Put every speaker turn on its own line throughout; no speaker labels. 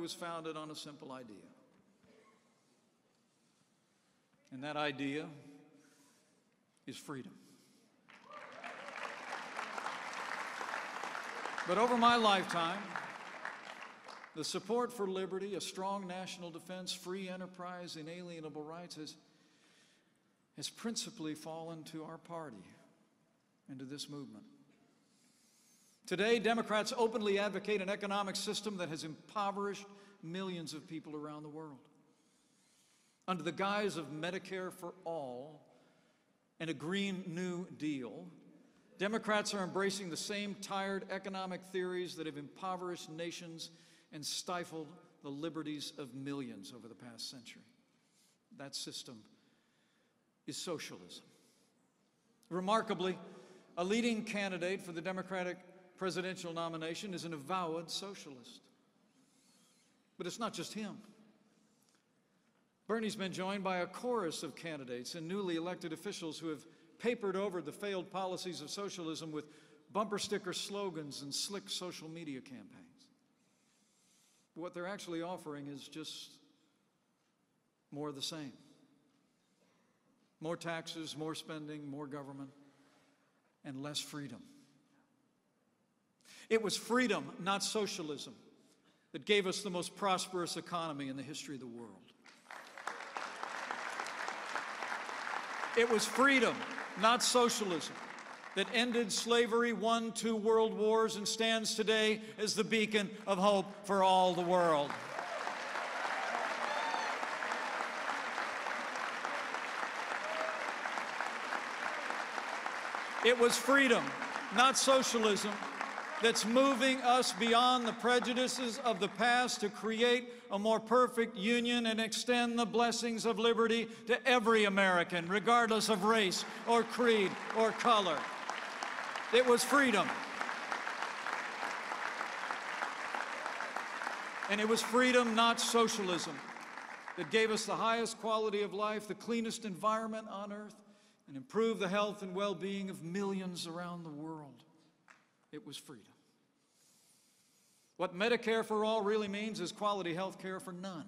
was founded on a simple idea. And that idea is freedom. But over my lifetime, the support for liberty, a strong national defense, free enterprise, inalienable rights has principally fallen to our party and to this movement. Today, Democrats openly advocate an economic system that has impoverished millions of people around the world. Under the guise of Medicare for all and a Green New Deal, Democrats are embracing the same tired economic theories that have impoverished nations and stifled the liberties of millions over the past century. That system is socialism. Remarkably, a leading candidate for the Democratic presidential nomination is an avowed socialist. But it's not just him. Bernie's been joined by a chorus of candidates and newly elected officials who have papered over the failed policies of socialism with bumper sticker slogans and slick social media campaigns. What they're actually offering is just more of the same. More taxes, more spending, more government, and less freedom. It was freedom, not socialism, that gave us the most prosperous economy in the history of the world. It was freedom, not socialism, that ended slavery, won 2 world wars, and stands today as the beacon of hope for all the world. It was freedom, not socialism, that's moving us beyond the prejudices of the past to create a more perfect union and extend the blessings of liberty to every American, regardless of race or creed or color. It was freedom. And it was freedom, not socialism, that gave us the highest quality of life, the cleanest environment on earth, and improved the health and well-being of millions around the world. It was freedom. What Medicare for all really means is quality health care for none.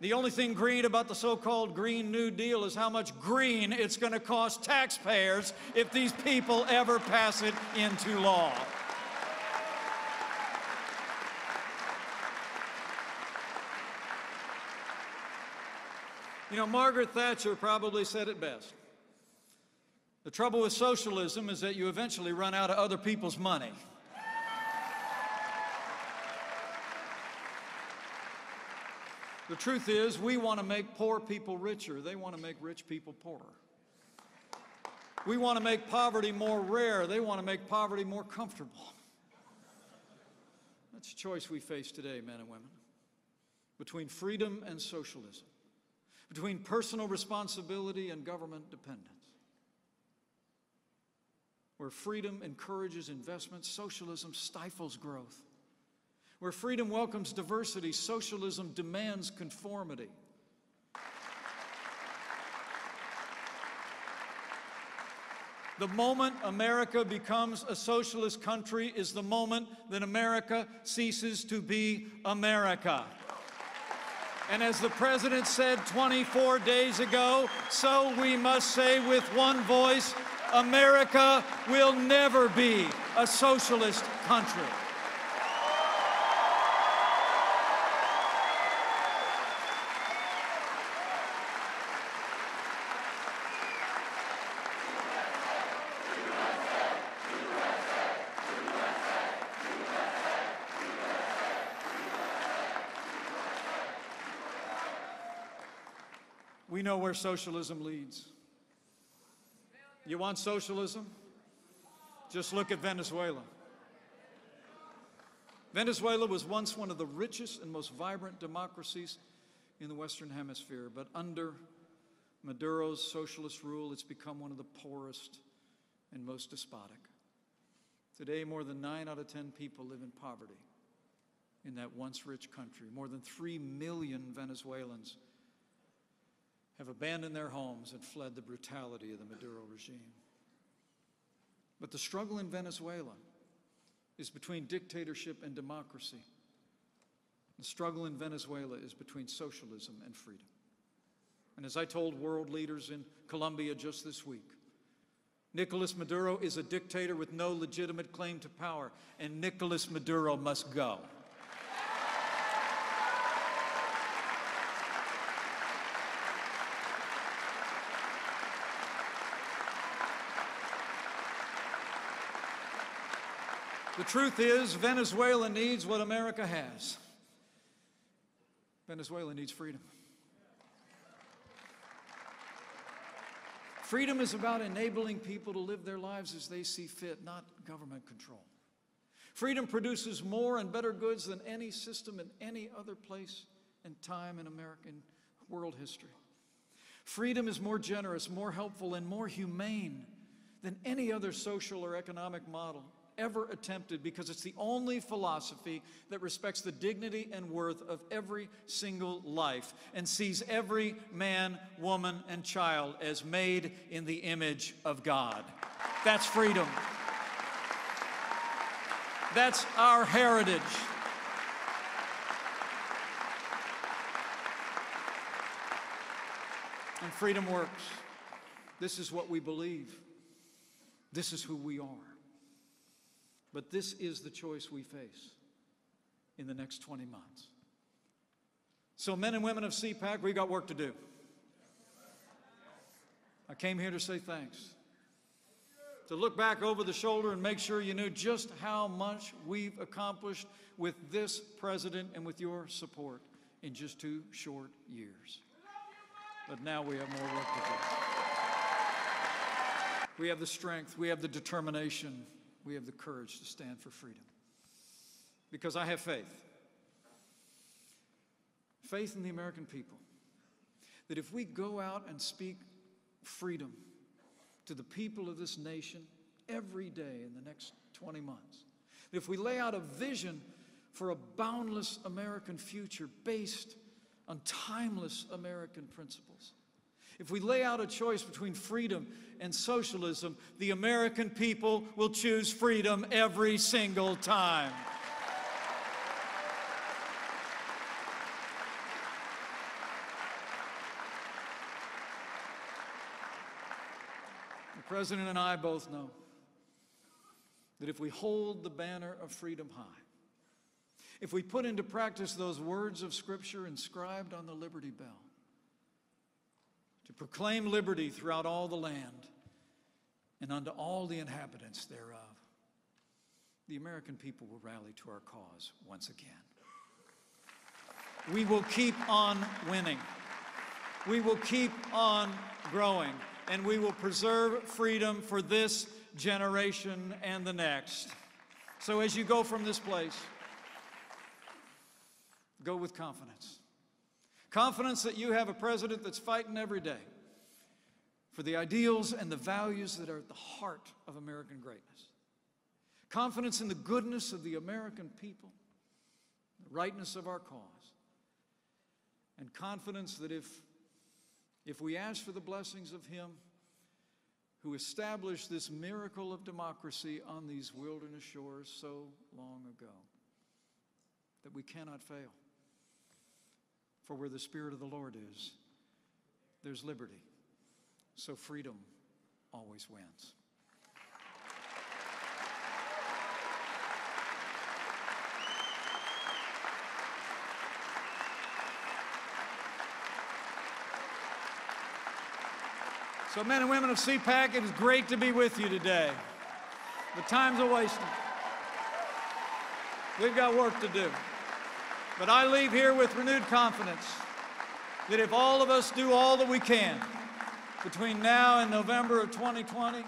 The only thing green about the so-called Green New Deal is how much green it's going to cost taxpayers if these people ever pass it into law. You know, Margaret Thatcher probably said it best. The trouble with socialism is that you eventually run out of other people's money. The truth is, we want to make poor people richer. They want to make rich people poorer. We want to make poverty more rare. They want to make poverty more comfortable. That's a choice we face today, men and women, between freedom and socialism, between personal responsibility and government dependence. Where freedom encourages investment, socialism stifles growth. Where freedom welcomes diversity, socialism demands conformity. The moment America becomes a socialist country is the moment that America ceases to be America. And as the President said 24 days ago, so we must say with one voice, America will never be a socialist country. We know where socialism leads. You want socialism? Just look at Venezuela. Venezuela was once one of the richest and most vibrant democracies in the Western Hemisphere, but under Maduro's socialist rule, it's become one of the poorest and most despotic. Today, more than 9 out of 10 people live in poverty in that once rich country. More than 3 million Venezuelans have abandoned their homes and fled the brutality of the Maduro regime. But the struggle in Venezuela is between dictatorship and democracy, The struggle in Venezuela is between socialism and freedom. And as I told world leaders in Colombia just this week, Nicolas Maduro is a dictator with no legitimate claim to power, and Nicolas Maduro must go. The truth is, Venezuela needs what America has. Venezuela needs freedom. Freedom is about enabling people to live their lives as they see fit, not government control. Freedom produces more and better goods than any system in any other place and time in American world history. Freedom is more generous, more helpful, and more humane than any other social or economic model ever attempted, because it's the only philosophy that respects the dignity and worth of every single life and sees every man, woman, and child as made in the image of God. That's freedom. That's our heritage. And freedom works. This is what we believe. This is who we are. But this is the choice we face in the next 20 months. So men and women of CPAC, we got work to do. I came here to say thanks. To look back over the shoulder and make sure you knew just how much we've accomplished with this president and with your support in just 2 short years. But now we have more work to do. We have the strength, we have the determination, we have the courage to stand for freedom. Because I have faith. Faith in the American people. That if we go out and speak freedom to the people of this nation every day in the next 20 months, that if we lay out a vision for a boundless American future based on timeless American principles, if we lay out a choice between freedom and socialism, the American people will choose freedom every single time. The President and I both know that if we hold the banner of freedom high, if we put into practice those words of Scripture inscribed on the Liberty Bell, to proclaim liberty throughout all the land and unto all the inhabitants thereof, the American people will rally to our cause once again. We will keep on winning. We will keep on growing, and we will preserve freedom for this generation and the next. So as you go from this place, go with confidence. Confidence that you have a president that's fighting every day for the ideals and the values that are at the heart of American greatness. Confidence in the goodness of the American people, the rightness of our cause. And confidence that if we ask for the blessings of Him who established this miracle of democracy on these wilderness shores so long ago, that we cannot fail. For where the Spirit of the Lord is, there's liberty. So freedom always wins. So men and women of CPAC, it is great to be with you today. The time's a-wasting. We've got work to do. But I leave here with renewed confidence that if all of us do all that we can between now and November of 2020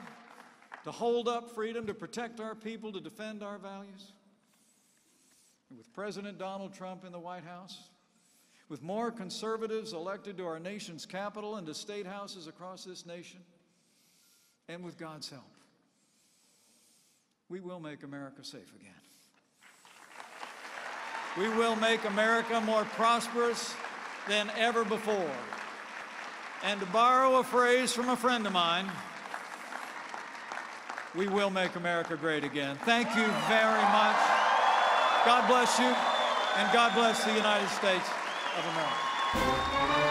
to hold up freedom, to protect our people, to defend our values, and with President Donald Trump in the White House, with more conservatives elected to our nation's capital and to state houses across this nation, and with God's help, we will make America safe again. We will make America more prosperous than ever before. And to borrow a phrase from a friend of mine, we will make America great again. Thank you very much. God bless you. And God bless the United States of America.